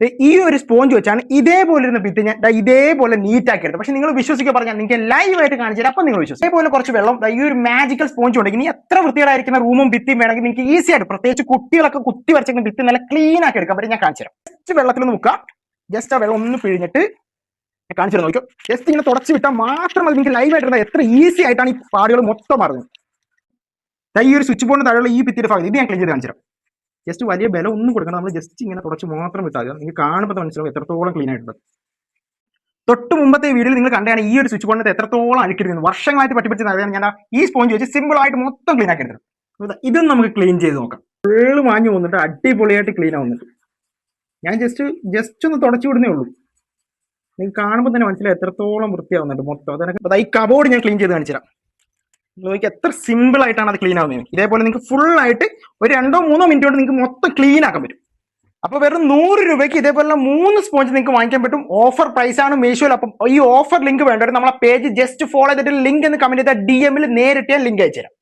ഈ ഒരു സ്പോഞ്ച് വെച്ചാണ് ഇതേപോലെ ഇരുന്ന ഭിത്തി ഞാൻ ഇതേപോലെ നീറ്റ് ആക്കി എടുത്തത്. പക്ഷെ നിങ്ങൾ വിശ്വസിക്കുക പറഞ്ഞാൽ നിങ്ങൾക്ക് ലൈവ് ആയിട്ട് കാണിച്ചു തരാം. അപ്പം നിങ്ങൾ വിശ്വസിക്കും. ഇതേപോലെ കുറച്ച് വെള്ളം ഈ ഒരു മാജിക്കൽ സ്പോഞ്ച് ഉണ്ടെങ്കിൽ ഇനി എത്ര വൃത്തികേടായിരിക്കുന്ന റൂമും ഭിത്തിയും വേണമെങ്കിൽ നിങ്ങൾക്ക് ഈസി ആയിട്ട്, പ്രത്യേകിച്ച് കുട്ടികളൊക്കെ കുത്തി വരച്ചെങ്കിൽ ഭിത്തി നല്ല ക്ലീൻ ആക്കി എടുക്കാൻ പറ്റും. ഞാൻ കാണിച്ചു തരാം. ജസ്റ്റ് വെള്ളത്തിൽ നോക്കുക, ജസ്റ്റ് ആ വെള്ളം ഒന്ന് പിഴിഞ്ഞിട്ട് കാണിച്ചു തരാം. നോക്കിയോ, ജസ്റ്റ് ഇങ്ങനെ തുടച്ച് വിട്ടാൽ മാത്രം അത് നിങ്ങൾക്ക് ലൈവ് ആയിട്ട് എത്ര ഈസി ആയിട്ടാണ് ഈ പാടുകൾ മൊത്തം മാറുന്നത്. ഈ ഒരു സ്വിച്ച് ബോർഡിന് താഴെയുള്ള ഈ ഭിത്തിയുടെ ഭാഗം ഇത് ഞാൻ ക്ലീൻ ചെയ്ത് കാണിച്ചു തരാം. ജസ്റ്റ് വലിയ ബലം ഒന്നും കൊടുക്കണം, നമ്മൾ ജസ്റ്റ് ഇങ്ങനെ തുടച്ച് മാത്രം വിട്ടാൽ നിങ്ങൾക്ക് കാണുമ്പോൾ മനസ്സിലാവും എത്രത്തോളം ക്ലീൻ ആയിട്ടുണ്ട്. തൊട്ട് മുമ്പത്തെ വീഡിയോയിൽ നിങ്ങൾ കണ്ടാണ് ഈ ഒരു സ്വിച്ച് ബോർഡിനകത്ത് എത്രത്തോളം അഴുക്കിരുന്നു. വർഷങ്ങളായിട്ട് പറ്റിപ്പിടിച്ച് അറിയാൻ ഞാൻ ഈ സ്പോഞ്ച് വെച്ച് സിമ്പിൾ ആയിട്ട് മൊത്തം ക്ലീൻ ആക്കി എടുത്തത്. ഇതും നമുക്ക് ക്ലീൻ ചെയ്ത് നോക്കാം. ഫുള്ള് മാഞ്ഞു പോകുന്നുണ്ട്, അടിപൊളിയായിട്ട് ക്ലീൻ ആവുന്നുണ്ട്. ഞാൻ ജസ്റ്റ് ഒന്ന് തുടച്ചു വിടുന്നേ ഉള്ളൂ. നിങ്ങൾക്ക് കാണുമ്പോൾ തന്നെ മനസ്സിലായി എത്രത്തോളം വൃത്തിയാവുന്നുണ്ട് മൊത്തം. അതൊക്കെ ഈ കബോർഡ് ഞാൻ ക്ലീൻ ചെയ്ത് കാണിച്ചു തരാം. നോക്കി എത്ര സിമ്പിൾ ആയിട്ടാണ് അത് ക്ലീൻ ആവുന്നത്. ഇതേപോലെ നിങ്ങൾക്ക് ഫുൾ ആയിട്ട് ഒരു 2-3 മിനിറ്റ് കൊണ്ട് നിങ്ങൾക്ക് മൊത്തം ക്ലീൻ ആക്കാൻ പറ്റും. അപ്പോൾ വെറും 100 രൂപയ്ക്ക് ഇതേപോലെ 3 സ്പോഞ്ച് നിങ്ങൾക്ക് വാങ്ങിക്കാൻ പറ്റും. ഓഫർ പ്രൈസ് ആണ് മീഷോയിൽ. അപ്പം ഈ ഓഫർ ലിങ്ക് വേണ്ടവർ നമ്മളെ പേജ് ജസ്റ്റ് ഫോളോ ചെയ്തിട്ട് ലിങ്ക് എന്ന് കമന്റ് ചെയ്താൽ DM-ൽ നേരിട്ട് ഞാൻ ലിങ്ക് അയച്ചു തരാം.